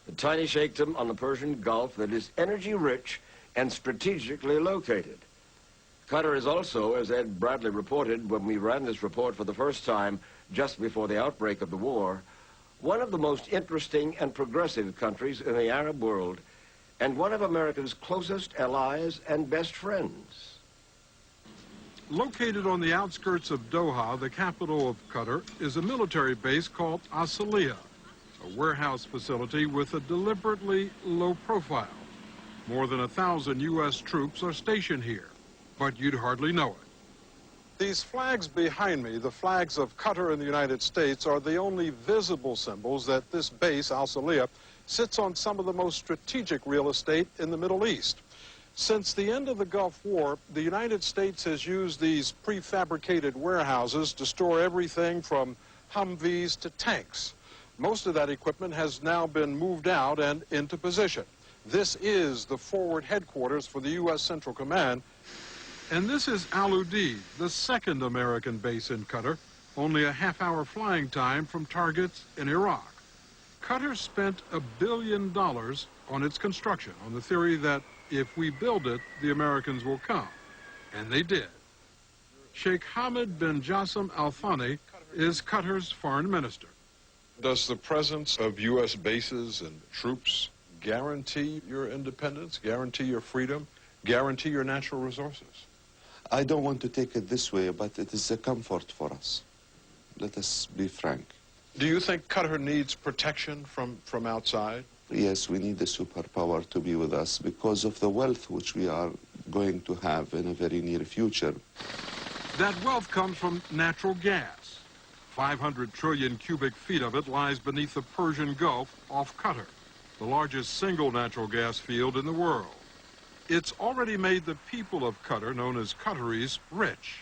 a tiny sheikhdom on the Persian Gulf that is energy-rich and strategically located. Qatar is also, as Ed Bradley reported when we ran this report for the first time just before the outbreak of the war, one of the most interesting and progressive countries in the Arab world, and one of America's closest allies and best friends. Located on the outskirts of Doha, the capital of Qatar, is a military base called Asaliya, a warehouse facility with a deliberately low profile. More than 1,000 U.S. troops are stationed here, but you'd hardly know it. These flags behind me, the flags of Qatar and the United States, are the only visible symbols that this base, Asaliya, sits on some of the most strategic real estate in the Middle East. Since the end of the Gulf War, the United States has used these prefabricated warehouses to store everything from Humvees to tanks. Most of that equipment has now been moved out and into position. This is the forward headquarters for the U.S. Central Command. And this is Al Udeid, the second American base in Qatar, only a half-hour flying time from targets in Iraq. Qatar spent $1 billion on its construction on the theory that if we build it, the Americans will come. And they did. Sheikh Hamad bin Jassim Al Thani is Qatar's foreign minister. Does the presence of U.S. bases and troops guarantee your independence, guarantee your freedom, guarantee your natural resources? I don't want to take it this way, but it is a comfort for us. Let us be frank. Do you think Qatar needs protection from outside? Yes, we need a superpower to be with us because of the wealth which we are going to have in a very near future. That wealth comes from natural gas. 500 trillion cubic feet of it lies beneath the Persian Gulf off Qatar, the largest single natural gas field in the world. It's already made the people of Qatar, known as Qataris, rich.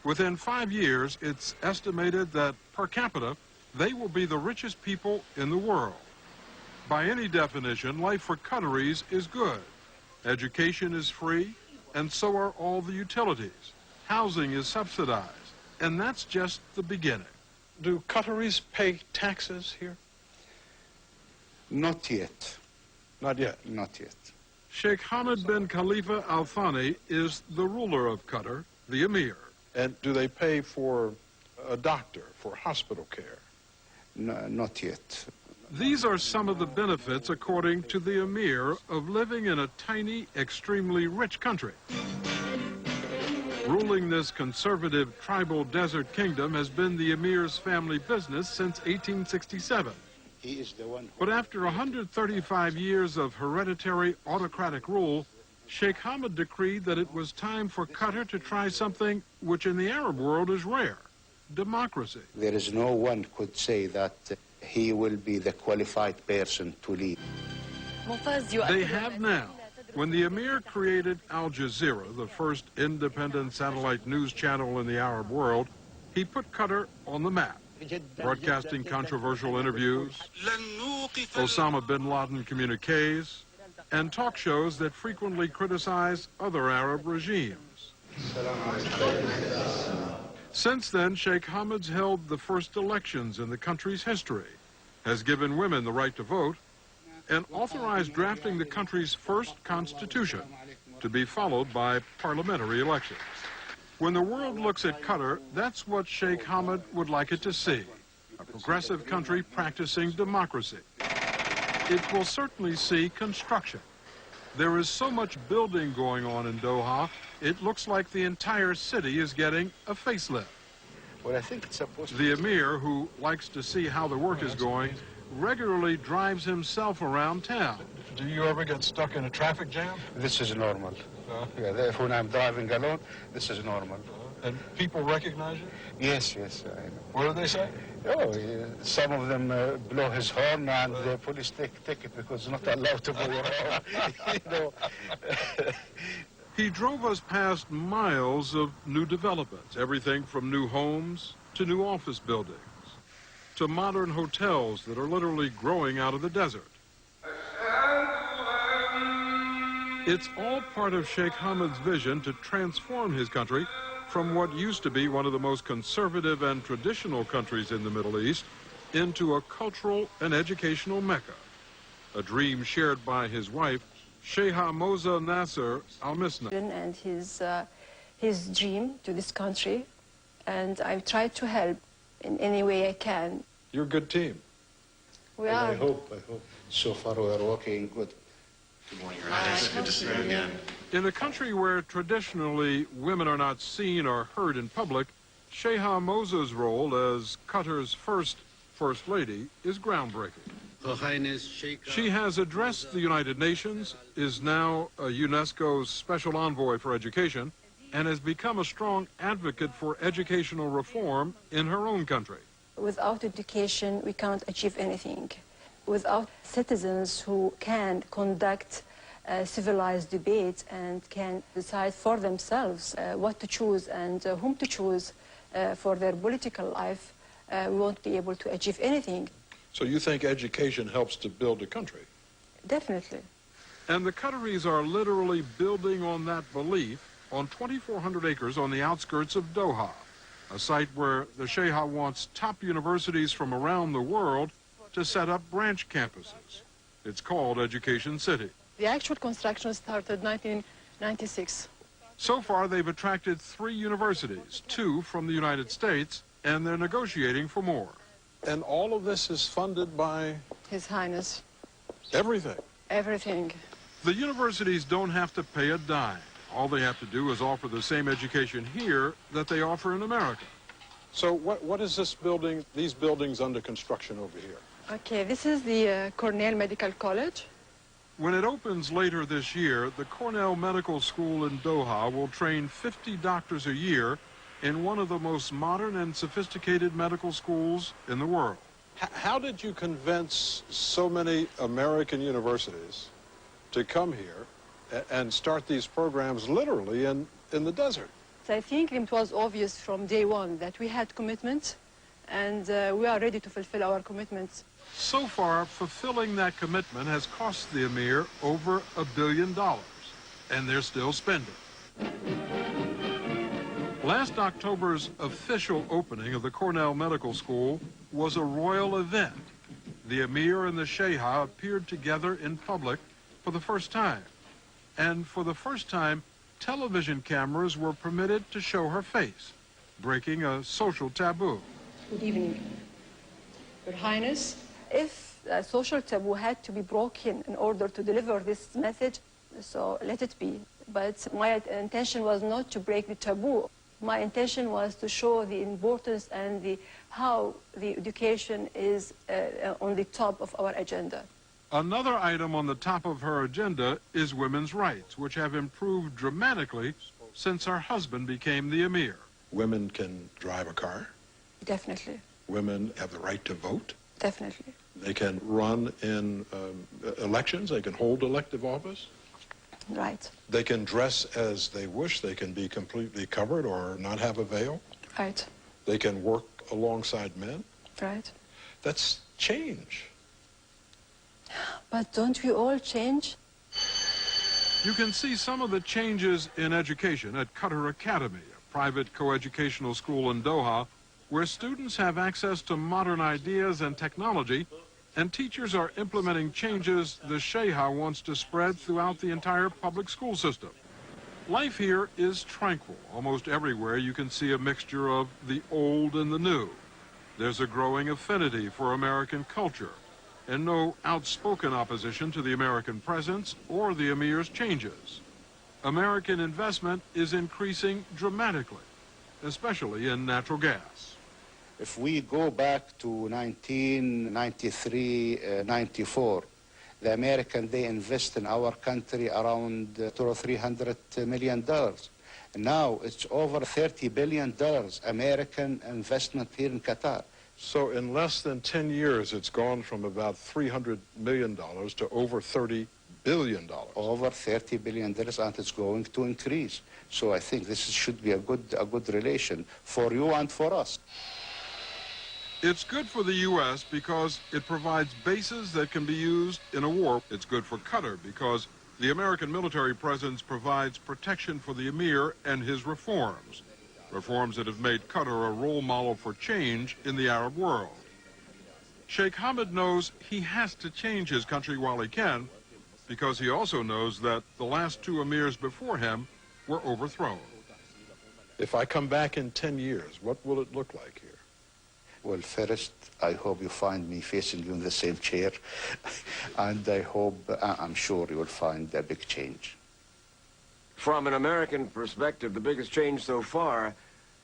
Within 5 years, it's estimated that per capita, they will be the richest people in the world. By any definition, life for Qataris is good. Education is free, and so are all the utilities. Housing is subsidized, and that's just the beginning. Do Qataris pay taxes here? Not yet. Not yet? Not yet. Sheikh Hamad bin Khalifa Al Thani is the ruler of Qatar, the Emir. And do they pay for a doctor, for hospital care? No, not yet. These are some of the benefits, according to the Emir, of living in a tiny, extremely rich country. Ruling this conservative tribal desert kingdom has been the Emir's family business since 1867. He is the one. But after 135 years of hereditary autocratic rule, Sheikh Hamad decreed that it was time for Qatar to try something which in the Arab world is rare: democracy. There is no one could say that he will be the qualified person to lead. They have now. When the Emir created Al Jazeera, the first independent satellite news channel in the Arab world, he put Qatar on the map, broadcasting controversial interviews, Osama bin Laden communiques, and talk shows that frequently criticize other Arab regimes. Since then, Sheikh Hamad's held the first elections in the country's history, has given women the right to vote, and authorized drafting the country's first constitution, to be followed by parliamentary elections. When the world looks at Qatar, that's what Sheikh Hamad would like it to see: a progressive country practicing democracy. It will certainly see construction. There is so much building going on in Doha, it looks like the entire city is getting a facelift. Well, I think it's supposed to. The Emir, who likes to see how the work is going, regularly drives himself around town. Do you ever get stuck in a traffic jam? This is normal. Yeah, when I'm driving alone, this is normal. And people recognize you? Yes, yes, I know. What do they say? Oh, some of them blow his horn and the police take ticket because it's not allowed to blow your horn. You know. He drove us past miles of new developments, everything from new homes to new office buildings, to modern hotels that are literally growing out of the desert. It's all part of Sheikh Hamad's vision to transform his country from what used to be one of the most conservative and traditional countries in the Middle East into a cultural and educational mecca. a dream shared by his wife, Sheikha Moza Nasser Al-Misna. And his dream to this country, and I've tried to help in any way I can. You're a good team. We are. I hope. So far we are working good. Good morning, Your Highness. Good to see you again. In a country where traditionally women are not seen or heard in public, Sheikha Moza's role as Qatar's first First Lady is groundbreaking. Her Highness Sheikha. She has addressed the United Nations, is now a UNESCO's Special Envoy for Education, and has become a strong advocate for educational reform in her own country. Without education, we can't achieve anything. Without citizens who can conduct civilized debates and can decide for themselves what to choose and whom to choose for their political life, we won't be able to achieve anything. So you think education helps to build a country? Definitely. And the Qataris are literally building on that belief on 2,400 acres on the outskirts of Doha, a site where the Sheikha wants top universities from around the world to set up branch campuses. It's called Education City. The actual construction started 1996. So far, they've attracted 3 universities, 2 from the United States, and they're negotiating for more. And all of this is funded by His Highness. everything. Everything. The universities don't have to pay a dime. All they have to do is offer the same education here that they offer in America. So what is this building, these buildings under construction over here? Okay, this is the Cornell Medical College. When it opens later this year, the Cornell Medical School in Doha will train 50 doctors a year in one of the most modern and sophisticated medical schools in the world. How did you convince so many American universities to come here and start these programs literally in the desert? So I think it was obvious from day one that we had commitment, and we are ready to fulfill our commitments. So far, fulfilling that commitment has cost the Emir over $1 billion, and they're still spending. Last October's official opening of the Cornell Medical School was a royal event. The Emir and the Sheikha appeared together in public for the first time. And for the first time, television cameras were permitted to show her face, breaking a social taboo. Good evening. Your Highness, if a social taboo had to be broken in order to deliver this message, so let it be. But my intention was not to break the taboo. My intention was to show the importance and how the education is on the top of our agenda. Another item on the top of her agenda is women's rights, which have improved dramatically since her husband became the Emir. Women can drive a car. Definitely. Women have the right to vote. Definitely. They can run in elections. They can hold elective office. Right. They can dress as they wish. They can be completely covered or not have a veil. Right. They can work alongside men. Right. That's change. But don't we all change? You can see some of the changes in education at Qatar Academy, a private coeducational school in Doha, where students have access to modern ideas and technology, and teachers are implementing changes the Sheikha wants to spread throughout the entire public school system. Life here is tranquil. Almost everywhere you can see a mixture of the old and the new. There's a growing affinity for American culture, and no outspoken opposition to the American presence or the Emir's changes. American investment is increasing dramatically, especially in natural gas. If we go back to 1993, 94, the American, they invest in our country around $200 or $300 million. Now it's over $30 billion American investment here in Qatar. So in less than 10 years, it's gone from about $300 million to over $30 billion. Over $30 billion, and it's going to increase. So I think this should be a good relation for you and for us. It's good for the U.S. because it provides bases that can be used in a war. It's good for Qatar because the American military presence provides protection for the Emir and his reforms. Reforms that have made Qatar a role model for change in the Arab world. Sheikh Hamad knows he has to change his country while he can, because he also knows that the last two emirs before him were overthrown. If I come back in 10 years, what will it look like here? Well, first, I hope you find me facing you in the same chair. And I'm sure you will find a big change. From an American perspective, the biggest change so far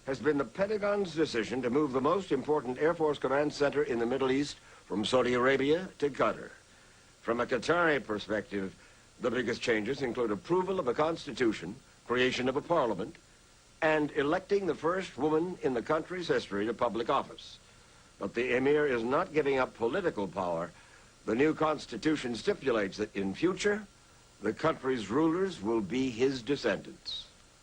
has been the Pentagon's decision to move the most important Air Force command center in the Middle East from Saudi Arabia to Qatar. From a Qatari perspective, the biggest changes include approval of a constitution, creation of a parliament, and electing the first woman in the country's history to public office. But the Emir is not giving up political power. The new constitution stipulates that in future, the country's rulers will be his descendants.